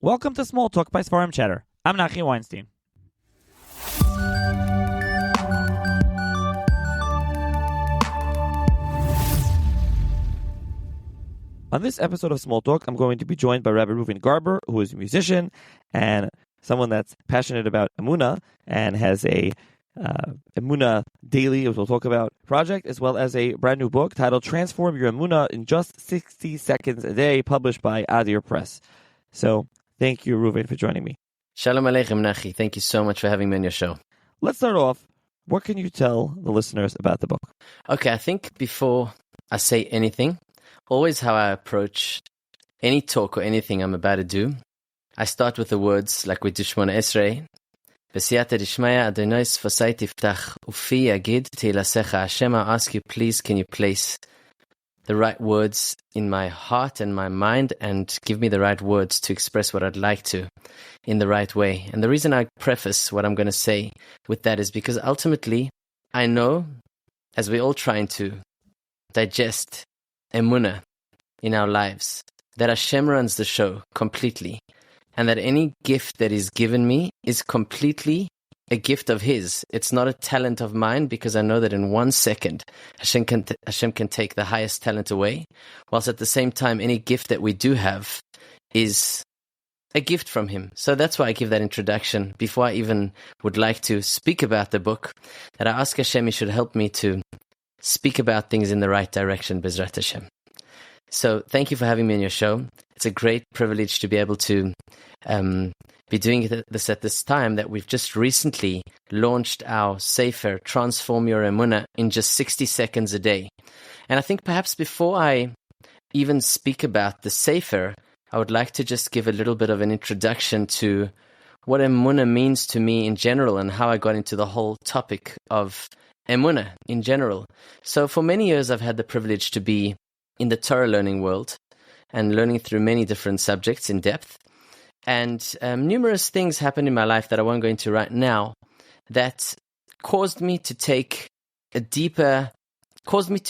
Welcome to SmallTalk by Sfarim Chatter. I'm Nachi Weinstein. On this episode of SmallTalk, I'm going to be joined by Rabbi Reuven Garber, who is a musician and someone that's passionate about Emunah and has a Emunah Daily, as we'll talk about, project, as well as a brand new book titled Transform Your Emunah in Just 60 Seconds a Day, published by Adir Press. So, thank you, Reuven, for joining me. Shalom Aleichem, Nachi. Thank you so much for having me on your show. Let's start off. What can you tell the listeners about the book? Okay, I think before I say anything, always how I approach any talk or anything I'm about to do, I start with the words like we do Shmona Esrei, V'siyata dishmaya Adonai sfosai tiftach ufi yagid teilasecha. Hashem, I ask you, please, can you place the right words in my heart and my mind and give me the right words to express what I'd like to in the right way. And the reason I preface what I'm going to say with that is because ultimately I know, as we're all trying to digest Emunah in our lives, that Hashem runs the show completely, and that any gift that is given me is completely a gift of His. It's not a talent of mine, because I know that in 1 second Hashem can take the highest talent away, whilst at the same time any gift that we do have is a gift from Him. So that's why I give that introduction before I even would like to speak about the book, that I ask Hashem He should help me to speak about things in the right direction, Bezrat Hashem. So thank you for having me on your show. It's a great privilege to be able to be doing this at this time that we've just recently launched our Sefer, Transform Your Emunah in Just 60 Seconds a Day. And I think perhaps before I even speak about the Sefer, I would like to just give a little bit of an introduction to what Emunah means to me in general and how I got into the whole topic of Emunah in general. So for many years I've had the privilege to be in the Torah learning world and learning through many different subjects in depth. And numerous things happened in my life that I won't go into right now that caused me to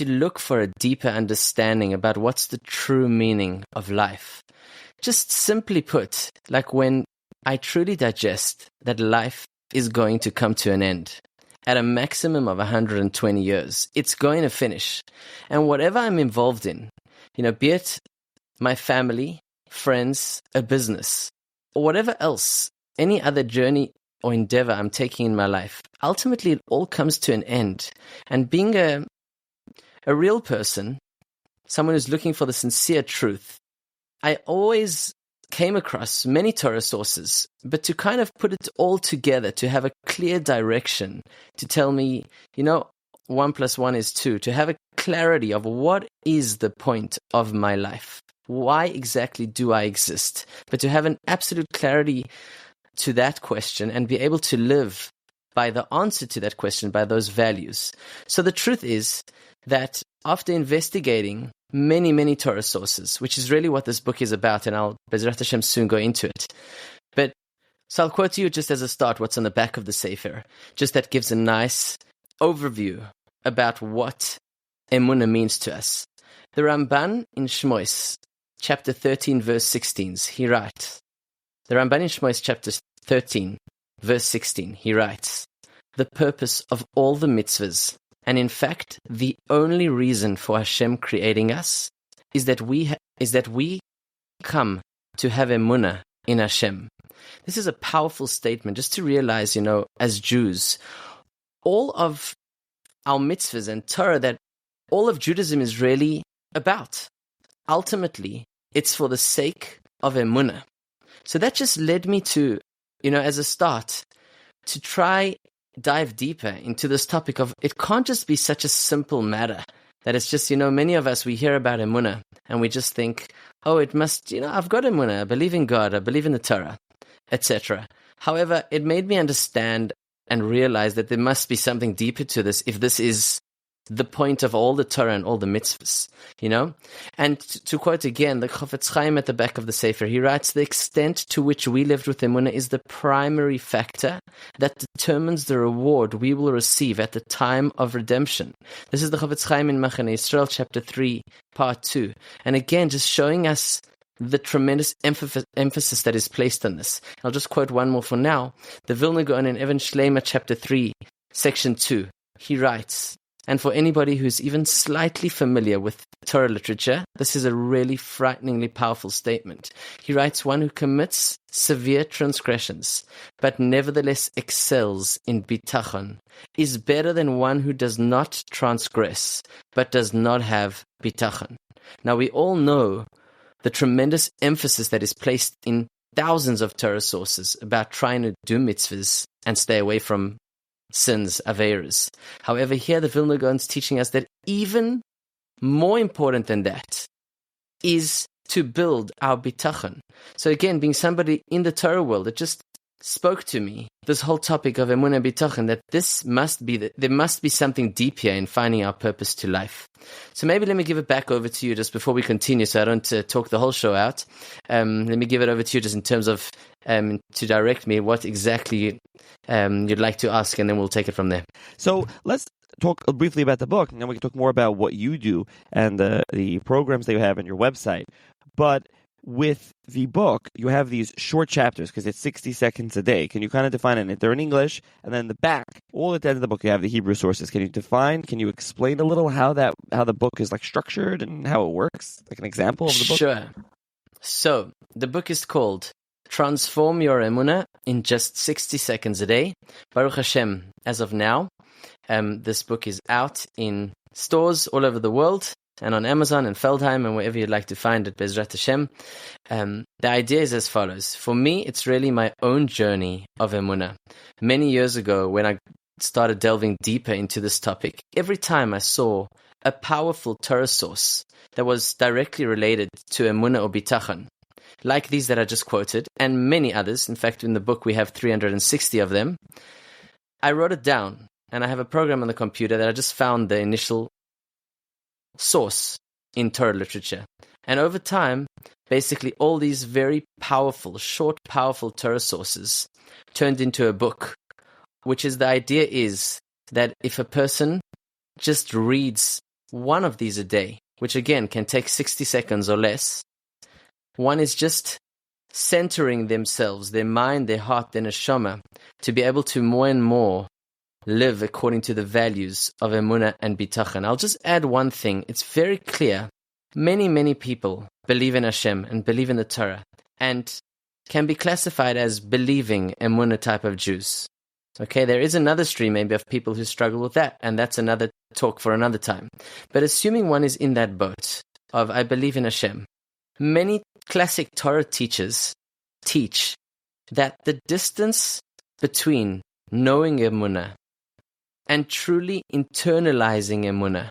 look for a deeper understanding about what's the true meaning of life. Just simply put, like when I truly digest that life is going to come to an end at a maximum of 120 years. It's going to finish. And whatever I'm involved in, be it my family, friends, a business, or whatever else, any other journey or endeavor I'm taking in my life, ultimately it all comes to an end. And being a real person, someone who's looking for the sincere truth, I always came across many Torah sources, but to kind of put it all together, to have a clear direction, to tell me, 1 + 1 is 2, to have a clarity of what is the point of my life. Why exactly do I exist? But to have an absolute clarity to that question and be able to live by the answer to that question, by those values. So the truth is that after investigating many, many Torah sources, which is really what this book is about, and I'll, Bezrat Hashem, soon go into it. So I'll quote to you just as a start what's on the back of the Sefer, just that gives a nice overview about what Emunah means to us. The Ramban in Shmois, chapter 13, verse 16, he writes, the Ramban in Shmois, chapter 13, verse 16, he writes, the purpose of all the mitzvahs, and in fact, the only reason for Hashem creating us is that we come to have Emunah in Hashem. This is a powerful statement, just to realize, as Jews, all of our mitzvahs and Torah, that all of Judaism is really about. Ultimately, it's for the sake of Emunah. So that just led me to, as a start, to try dive deeper into this topic of it can't just be such a simple matter that it's just, many of us, we hear about Emunah and we just think, oh, it must, I've got Emunah, I believe in God, I believe in the Torah, etc. However, it made me understand and realize that there must be something deeper to this if this is the point of all the Torah and all the mitzvahs, And to quote again, the Chofetz Chaim at the back of the Sefer, he writes, the extent to which we lived with Emunah is the primary factor that determines the reward we will receive at the time of redemption. This is the Chofetz Chaim in Machane Yisrael, chapter 3, part 2. And again, just showing us the tremendous emphasis that is placed on this. I'll just quote one more for now. The Vilna Gaon in Even Shleima, chapter 3, section 2. He writes, and for anybody who's even slightly familiar with Torah literature, this is a really frighteningly powerful statement. He writes, one who commits severe transgressions, but nevertheless excels in bitachon, is better than one who does not transgress, but does not have bitachon. Now we all know the tremendous emphasis that is placed in thousands of Torah sources about trying to do mitzvahs and stay away from sins, averas. However, here the Vilna Gaon is teaching us that even more important than that is to build our bitachon. So again, being somebody in the Torah world, it just spoke to me, this whole topic of emunah and bitachon, that there must be something deep here in finding our purpose to life. So maybe let me give it back over to you just before we continue, so I don't talk the whole show out. Let me give it over to you just in terms of to direct me what exactly you'd like to ask, and then we'll take it from there. So let's talk briefly about the book, and then we can talk more about what you do and the programs that you have on your website. But with the book, you have these short chapters because it's 60 seconds a day. Can you kind of define it? They're in English, and then the back, all at the end of the book, you have the Hebrew sources. Can you explain a little how the book is like structured and how it works? Like an example of the book? Sure. So the book is called Transform Your Emunah in Just 60 Seconds a Day. Baruch Hashem, as of now, this book is out in stores all over the world, and on Amazon and Feldheim and wherever you'd like to find it, Bezrat Hashem. The idea is as follows. For me, it's really my own journey of Emunah. Many years ago, when I started delving deeper into this topic, every time I saw a powerful Torah source that was directly related to Emunah or Bitachon, like these that I just quoted, and many others, in fact, in the book we have 360 of them, I wrote it down, and I have a program on the computer that I just found the initial source in Torah literature. And over time, basically all these very powerful, short, powerful Torah sources turned into a book, which is the idea is that if a person just reads one of these a day, which again can take 60 seconds or less, one is just centering themselves, their mind, their heart, their neshama, to be able to more and more live according to the values of emunah and bitachon. I'll just add one thing. It's very clear. Many, many people believe in Hashem and believe in the Torah and can be classified as believing emunah type of Jews. Okay, there is another stream maybe of people who struggle with that, and that's another talk for another time. But assuming one is in that boat of I believe in Hashem, many classic Torah teachers teach that the distance between knowing emunah and truly internalizing emunah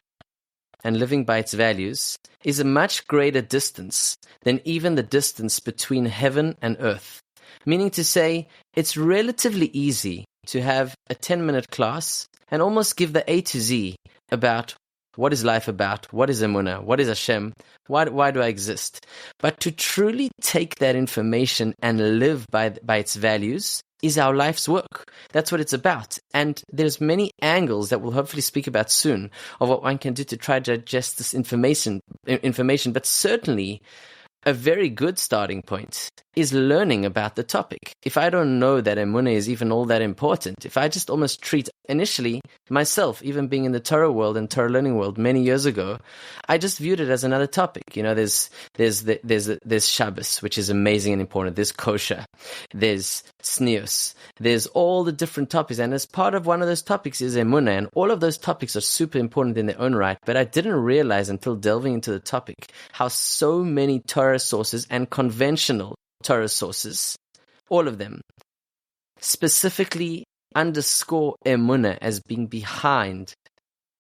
and living by its values is a much greater distance than even the distance between heaven and earth. Meaning to say, it's relatively easy to have a 10-minute class and almost give the A to Z about what is life about, what is emunah, what is Hashem, why do I exist? But to truly take that information and live by its values is our life's work. That's what it's about. And there's many angles that we'll hopefully speak about soon of what one can do to try to digest this information. But certainly a very good starting point is learning about the topic. If I don't know that emunah is even all that important, if I just almost treat initially myself, even being in the Torah world and Torah learning world many years ago, I just viewed it as another topic. You know, there's Shabbos, which is amazing and important. There's kosher, there's tznius, there's all the different topics, and as part of one of those topics is emunah, and all of those topics are super important in their own right. But I didn't realize until delving into the topic how so many Torah sources and conventional Torah sources, all of them, specifically underscore emunah as being behind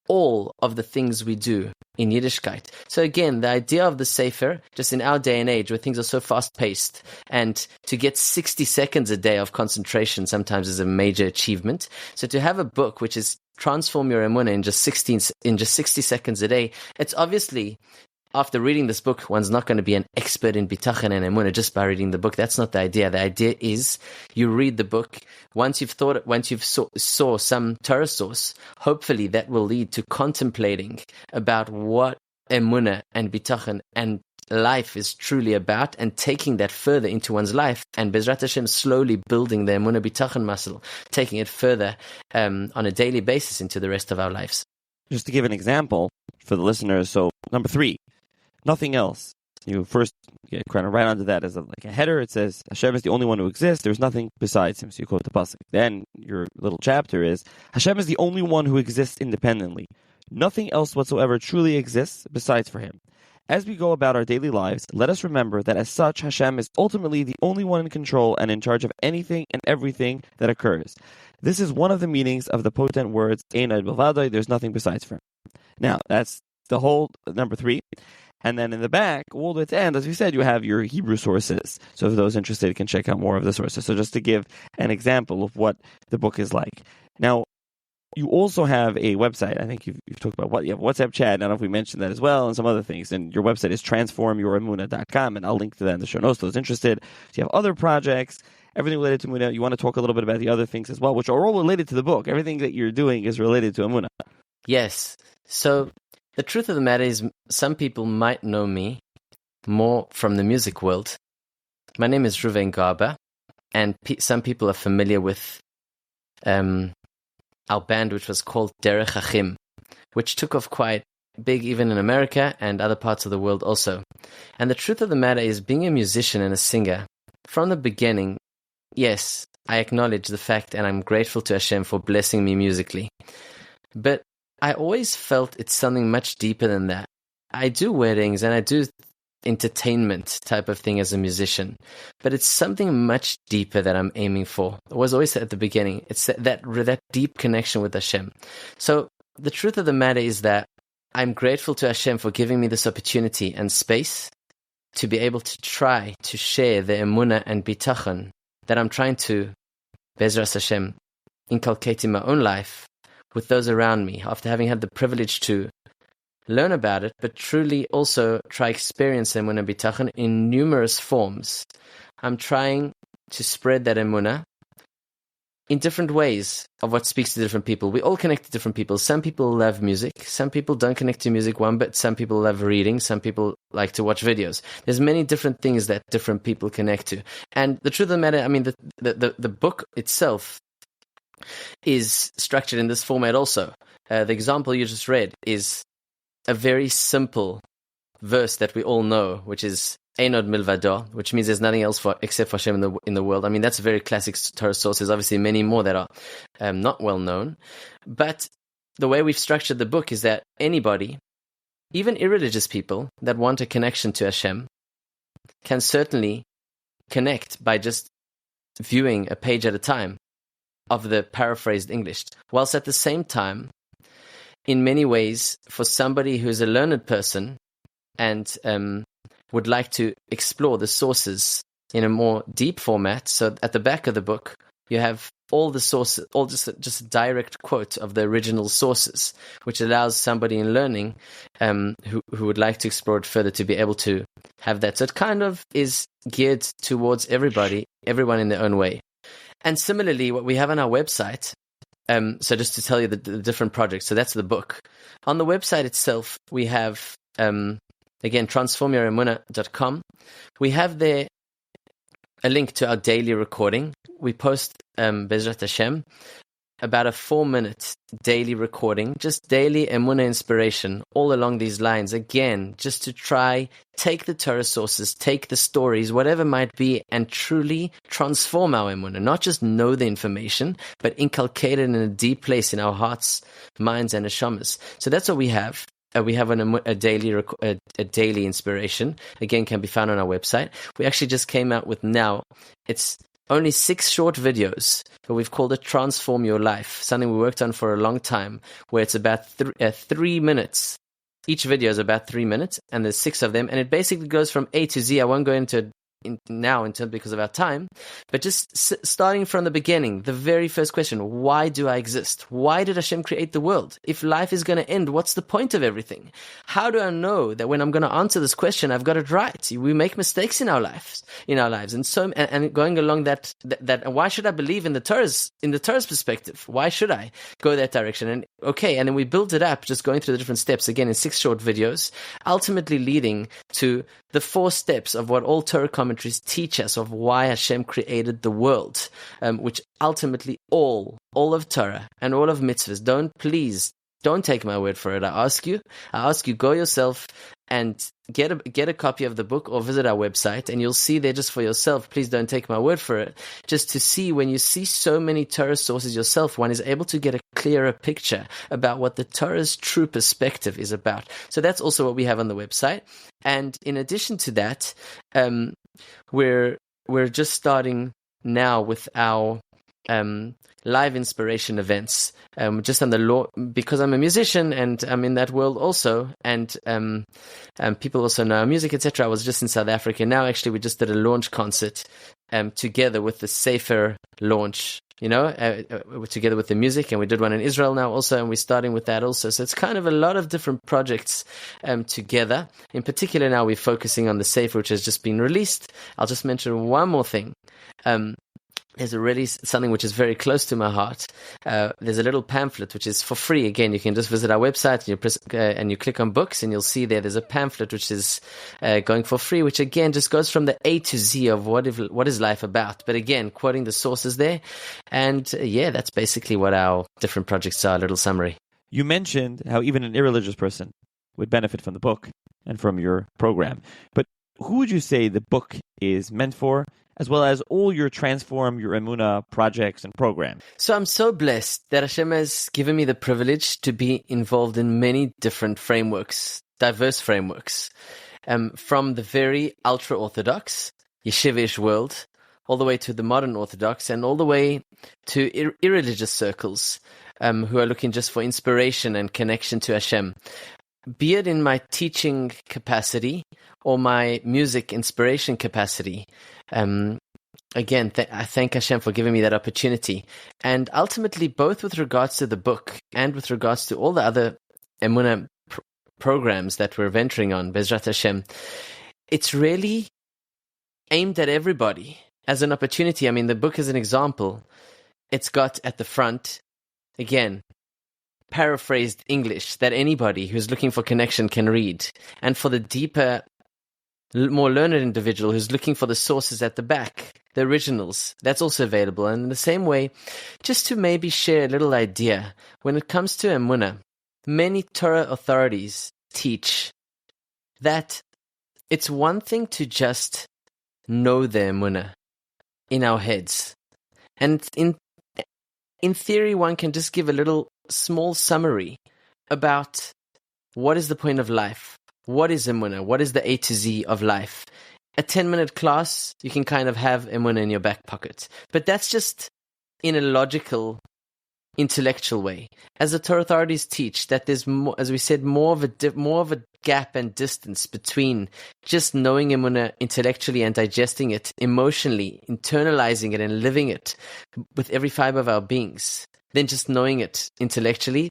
all of the things we do in Yiddishkeit. So again, the idea of the Sefer, just in our day and age where things are so fast-paced, and to get 60 seconds a day of concentration sometimes is a major achievement. So to have a book which is Transform Your Emunah in just 60 seconds a day, it's obviously, after reading this book, one's not going to be an expert in bitachon and emunah just by reading the book. That's not the idea. The idea is you read the book. Once you've saw some Torah source, hopefully that will lead to contemplating about what emunah and bitachon and life is truly about, and taking that further into one's life, and Bezrat Hashem slowly building the Emunah Bitachon muscle, taking it further on a daily basis into the rest of our lives. Just to give an example for the listeners, so number 3, nothing else. You first get kind of right onto that as like a header. It says Hashem is the only one who exists. There's nothing besides him. So you quote the pasuk. Then your little chapter is Hashem is the only one who exists independently. Nothing else whatsoever truly exists besides for him. As we go about our daily lives, let us remember that as such, Hashem is ultimately the only one in control and in charge of anything and everything that occurs. This is one of the meanings of the potent words Ein Od Milvado, there's nothing besides for him. Now, that's the whole number 3. And then in the back, all the way to the end, as we said, you have your Hebrew sources. So if those interested can check out more of the sources. So just to give an example of what the book is like. Now, you also have a website. I think you've talked about you have a WhatsApp chat. I don't know if we mentioned that as well, and some other things. And your website is transformyouremunah.com, and I'll link to that in the show notes for those interested. So you have other projects, everything related to Emunah. You want to talk a little bit about the other things as well, which are all related to the book. Everything that you're doing is related to Emunah. Yes. So the truth of the matter is, some people might know me more from the music world. My name is Reuven Garber, and some people are familiar with our band, which was called Derech Achim, which took off quite big even in America and other parts of the world also. And the truth of the matter is, being a musician and a singer, from the beginning, yes, I acknowledge the fact and I'm grateful to Hashem for blessing me musically. But I always felt it's something much deeper than that. I do weddings and I do entertainment type of thing as a musician, but it's something much deeper that I'm aiming for. It was always at the beginning. It's that deep connection with Hashem. So the truth of the matter is that I'm grateful to Hashem for giving me this opportunity and space to be able to try to share the Emunah and Bitachon that I'm trying to, Bezras Hashem, inculcate in my own life with those around me, after having had the privilege to learn about it, but truly also try experience Emunah Bitachon in numerous forms. I'm trying to spread that Emunah in different ways of what speaks to different people. We all connect to different people. Some people love music. Some people don't connect to music one bit. Some people love reading. Some people like to watch videos. There's many different things that different people connect to. And the truth of the matter, I mean, the book itself is structured in this format also. The example you just read is a very simple verse that we all know, which is Ein Od Milvado, which means there's nothing else except for Hashem in the world. I mean, that's a very classic Torah source. There's obviously many more that are not well known. But the way we've structured the book is that anybody, even irreligious people that want a connection to Hashem, can certainly connect by just viewing a page at a time of the paraphrased English, whilst at the same time, in many ways, for somebody who's a learned person and would like to explore the sources in a more deep format, so at the back of the book, you have all the sources, all just a direct quote of the original sources, which allows somebody in learning who would like to explore it further to be able to have that. So it kind of is geared towards everyone in their own way. And similarly, what we have on our website, so just to tell you the different projects, so that's the book. On the website itself, we have, again, transformyouremunah.com. We have there a link to our daily recording. We post, Bezrat Hashem, about a 4-minute daily recording, just daily Emunah inspiration, all along these lines. Again, just to try, take the Torah sources, take the stories, whatever might be, and truly transform our Emunah. Not just know the information, but inculcate it in a deep place in our hearts, minds, and neshamas. So that's what we have. We have a daily inspiration. Again, can be found on our website. We actually just came out with now. It's only 6 short videos, but we've called it Transform Your Life, something we worked on for a long time, where it's about 3 minutes. Each video is about 3 minutes, and there's 6 of them, and it basically goes from A to Z. I won't go into now in terms because of our time, but just starting from the beginning, the very first question: why do I exist? Why did Hashem create the world? If life is going to end, what's the point of everything? How do I know that when I'm going to answer this question, I've got it right? We make mistakes in our lives, and going along that why should I believe in the Torah's perspective? Why should I go that direction? And then we build it up, just going through the different steps again in 6 short videos, ultimately leading to the 4 steps of what all Torah commentaries teach us of why Hashem created the world, which ultimately all of Torah and all of mitzvahs. Don't take my word for it. I ask you, go yourself and get a copy of the book or visit our website, and you'll see there just for yourself. Please don't take my word for it. Just to see, when you see so many Torah sources yourself, one is able to get a clearer picture about what the Torah's true perspective is about. So that's also what we have on the website. And in addition to that, we're just starting now with our live inspiration events, just on the law, because I'm a musician and I'm in that world also, and people also know our music, etc. I was just in South Africa now. Actually, we just did a launch concert together with the Sefer launch, together with the music, and we did one in Israel now also, and we're starting with that also. So it's kind of a lot of different projects together. In particular, now we're focusing on the Sefer, which has just been released. I'll just mention one more thing. There's already something which is very close to my heart. There's a little pamphlet which is for free. Again, you can just visit our website and you press and you click on books, and you'll see there's a pamphlet which is going for free, which again just goes from the A to Z of what is life about. But again, quoting the sources there, and that's basically what our different projects are. A little summary. You mentioned how even an irreligious person would benefit from the book and from your program, but who would you say the book is meant for, as well as all your Transform Your Emunah projects and programs? So I'm so blessed that Hashem has given me the privilege to be involved in many different frameworks, diverse frameworks, from the very ultra-Orthodox, yeshivish world, all the way to the modern Orthodox, and all the way to irreligious circles who are looking just for inspiration and connection to Hashem. Be it in my teaching capacity or my music inspiration capacity, again, I thank Hashem for giving me that opportunity. And ultimately, both with regards to the book and with regards to all the other Emunah programs that we're venturing on, Bezrat Hashem, it's really aimed at everybody as an opportunity. I mean, the book is an example. It's got at the front, again, paraphrased English that anybody who's looking for connection can read. And for the deeper, more learned individual who's looking for the sources at the back, the originals, that's also available. And in the same way, just to maybe share a little idea, when it comes to Emunah, many Torah authorities teach that it's one thing to just know the Emunah in our heads. And in theory, one can just give a little small summary about what is the point of life, what is Emunah, what is the A to Z of life. A 10-minute class, you can kind of have Emunah in your back pocket. But that's just in a logical, intellectual way. As the Torah authorities teach, that there's more, as we said, more of a gap and distance between just knowing Emunah intellectually and digesting it emotionally, internalizing it and living it with every fiber of our beings, than just knowing it intellectually.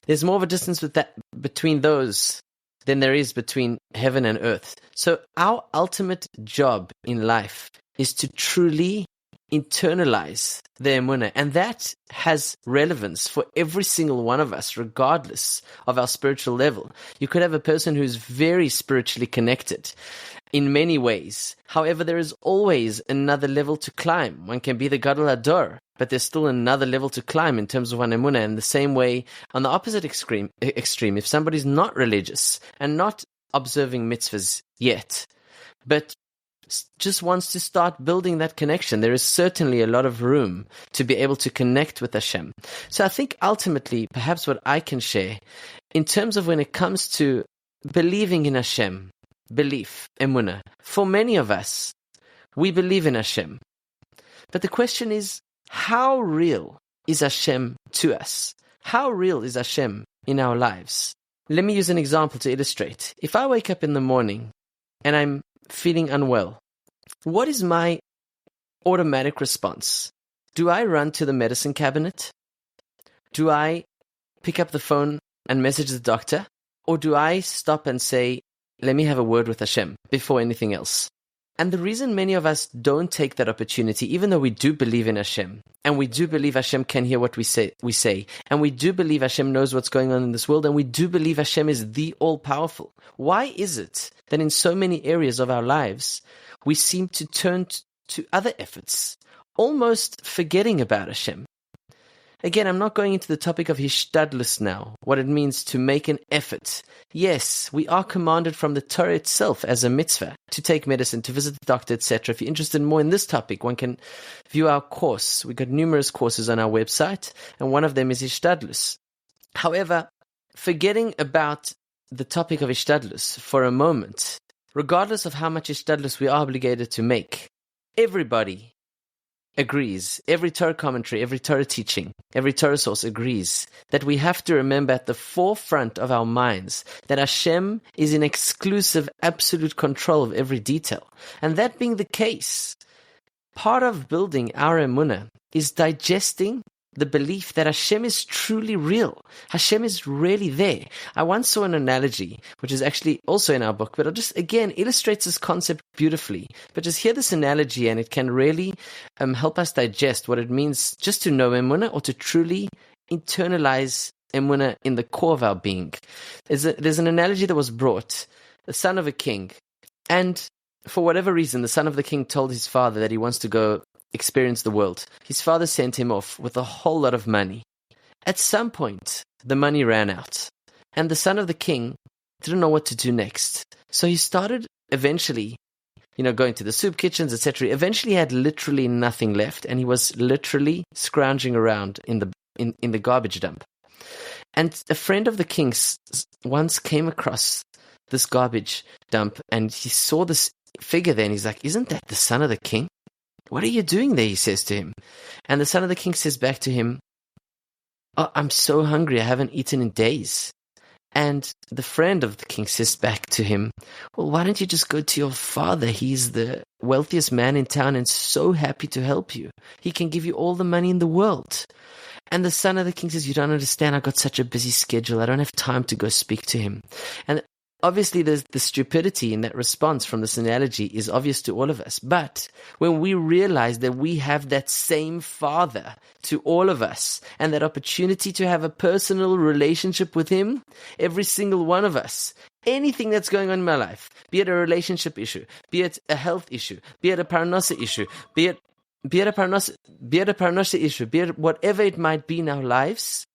There's more of a distance with that between those than there is between heaven and earth. So our ultimate job in life is to truly internalize the Emunah, and that has relevance for every single one of us, regardless of our spiritual level. You could have a person who's very spiritually connected in many ways. However, there is always another level to climb. One can be the Gadol Hador, but there's still another level to climb in terms of one Emunah. In the same way, on the opposite extreme, if somebody's not religious and not observing mitzvahs yet, but just wants to start building that connection, there is certainly a lot of room to be able to connect with Hashem. So I think ultimately, perhaps what I can share, in terms of when it comes to believing in Hashem, belief, Emunah, for many of us, we believe in Hashem. But the question is, how real is Hashem to us? How real is Hashem in our lives? Let me use an example to illustrate. If I wake up in the morning and I'm feeling unwell, what is my automatic response? Do I run to the medicine cabinet? Do I pick up the phone and message the doctor? Or do I stop and say, let me have a word with Hashem before anything else? And the reason many of us don't take that opportunity, even though we do believe in Hashem, and we do believe Hashem can hear what we say, and we do believe Hashem knows what's going on in this world, and we do believe Hashem is the all-powerful. Why is it that in so many areas of our lives, we seem to turn to other efforts, almost forgetting about Hashem? Again, I'm not going into the topic of hishtadlus now, what it means to make an effort. Yes, we are commanded from the Torah itself as a mitzvah to take medicine, to visit the doctor, etc. If you're interested more in this topic, one can view our course. We've got numerous courses on our website, and one of them is hishtadlus. However, forgetting about the topic of hishtadlus for a moment, regardless of how much hishtadlus we are obligated to make, everybody agrees, every Torah commentary, every Torah teaching, every Torah source agrees that we have to remember at the forefront of our minds that Hashem is in exclusive, absolute control of every detail. And that being the case, part of building our Emunah is digesting the belief that Hashem is truly real. Hashem is really there. I once saw an analogy, which is actually also in our book, but it just, again, illustrates this concept beautifully. But just hear this analogy and it can really help us digest what it means just to know Emunah or to truly internalize Emunah in the core of our being. There's an analogy that was brought, the son of a king, and for whatever reason, the son of the king told his father that he wants to go experience the world. His father sent him off with a whole lot of money. At some point, the money ran out, and the son of the king didn't know what to do next. So he started eventually, going to the soup kitchens, etc. Eventually, he had literally nothing left, and he was literally scrounging around in the garbage dump. And a friend of the king's once came across this garbage dump, and he saw this figure there, and he's like, "Isn't that the son of the king? What are you doing there?" he says to him. And the son of the king says back to him, "Oh, I'm so hungry, I haven't eaten in days." And the friend of the king says back to him, "Well, why don't you just go to your father? He's the wealthiest man in town and so happy to help you. He can give you all the money in the world." And the son of the king says, "You don't understand, I've got such a busy schedule, I don't have time to go speak to him." And obviously, the stupidity in that response from this analogy is obvious to all of us. But when we realize that we have that same Father to all of us and that opportunity to have a personal relationship with Him, every single one of us, anything that's going on in my life, be it a relationship issue, be it a health issue, be it a parnasa issue, be it a parnasa issue, be it whatever it might be in our lives.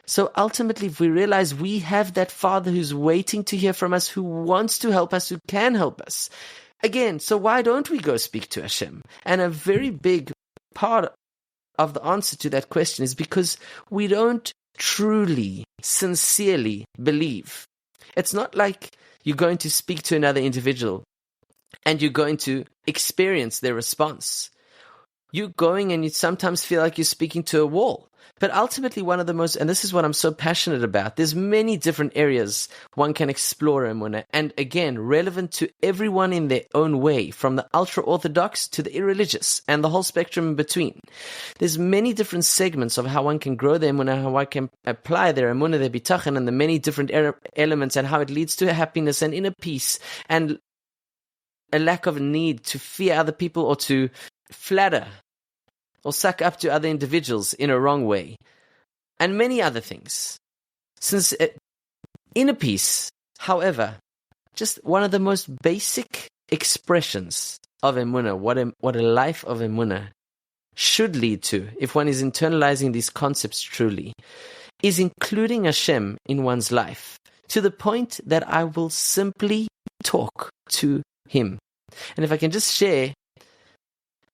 So ultimately, if we realize we have that Father who's waiting to hear from us, who wants to help us, who can help us, again, so why don't we go speak to Hashem? And a very big part of the answer to that question is because we don't truly, sincerely believe. It's not like you're going to speak to another individual and you're going to experience their response. You're going and you sometimes feel like you're speaking to a wall. But ultimately, one of the most, and this is what I'm so passionate about, there's many different areas one can explore Emunah, and again, relevant to everyone in their own way, from the ultra-Orthodox to the irreligious, and the whole spectrum in between. There's many different segments of how one can grow their Emunah, how one can apply their Emunah, their bitachon, and the many different elements, and how it leads to happiness and inner peace, and a lack of need to fear other people or to flatter or suck up to other individuals in a wrong way, and many other things. Since inner peace, however, just one of the most basic expressions of Emunah, what a life of Emunah should lead to, if one is internalizing these concepts truly, is including Hashem in one's life, to the point that I will simply talk to Him. And if I can just share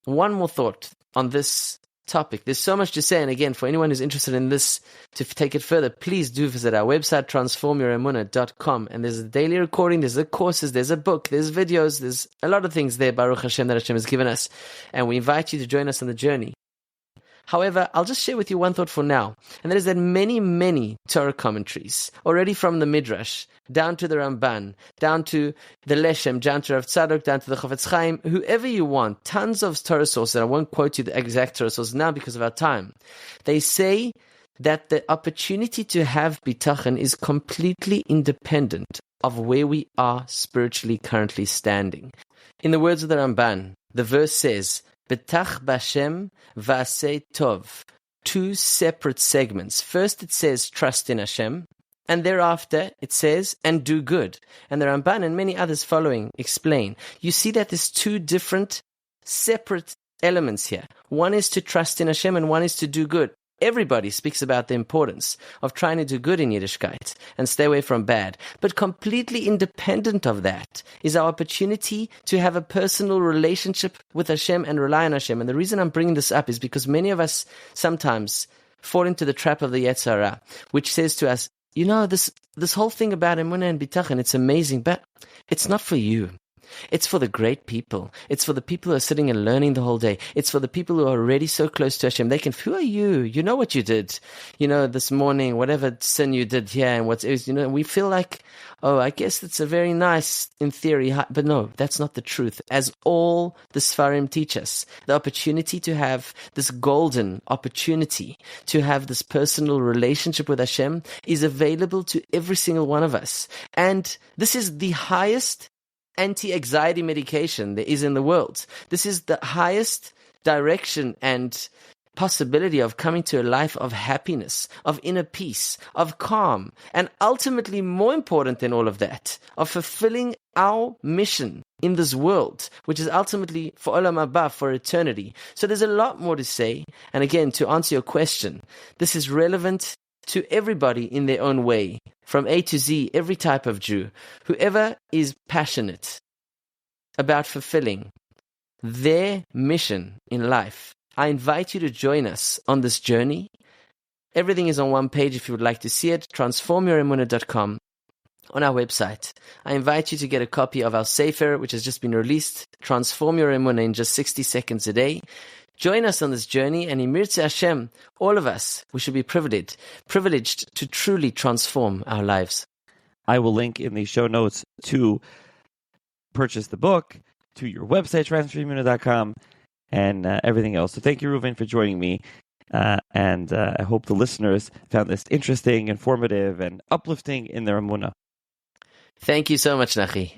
one more thought on this topic. There's so much to say, and again, for anyone who's interested in this, to take it further, please do visit our website, transformyouremunah.com, and there's a daily recording, there's the courses, there's a book, there's videos, there's a lot of things there, Baruch Hashem, that Hashem has given us, and we invite you to join us on the journey. However, I'll just share with you one thought for now, and that is that many, many Torah commentaries, already from the Midrash, down to the Ramban, down to the Leshem, down to Rav Tzadok, down to the Chofetz Chaim, whoever you want, tons of Torah sources, and I won't quote you the exact Torah sources now because of our time. They say that the opportunity to have bitachon is completely independent of where we are spiritually currently standing. In the words of the Ramban, the verse says, Betach b'Hashem v'aseh tov. Two separate segments. First it says, trust in Hashem, and thereafter it says, and do good. And the Ramban and many others following explain. You see that there's two different, separate elements here. One is to trust in Hashem and one is to do good. Everybody speaks about the importance of trying to do good in Yiddishkeit and stay away from bad. But completely independent of that is our opportunity to have a personal relationship with Hashem and rely on Hashem. And the reason I'm bringing this up is because many of us sometimes fall into the trap of the Yetzer Hara, which says to us, you know, this whole thing about Emunah and Bitachon, it's amazing, but it's not for you. It's for the great people. It's for the people who are sitting and learning the whole day. It's for the people who are already so close to Hashem. They can, who are you? You know what you did, this morning, whatever sin you did here and we feel like, oh, I guess it's a very nice in theory, but no, that's not the truth. As all the Sfarim teach us, the opportunity to have this golden opportunity to have this personal relationship with Hashem is available to every single one of us. And this is the highest anti-anxiety medication there is in the world. This is the highest direction and possibility of coming to a life of happiness, of inner peace, of calm, and ultimately, more important than all of that, of fulfilling our mission in this world, which is ultimately for Olam Haba, for eternity. So there's a lot more to say. And again, to answer your question, this is relevant to everybody in their own way, from A to Z, every type of Jew, whoever is passionate about fulfilling their mission in life. I invite you to join us on this journey. Everything is on one page if you would like to see it, transformyouremunah.com, on our website. I invite you to get a copy of our Sefer, which has just been released, Transform Your Emunah in just 60 seconds a day. Join us on this journey, and in Mirtzeh Hashem, all of us, we should be privileged to truly transform our lives. I will link in the show notes to purchase the book, to your website, transformemunah.com, and everything else. So thank you, Reuven, for joining me. And I hope the listeners found this interesting, informative, and uplifting in their Emunah. Thank you so much, Nachi.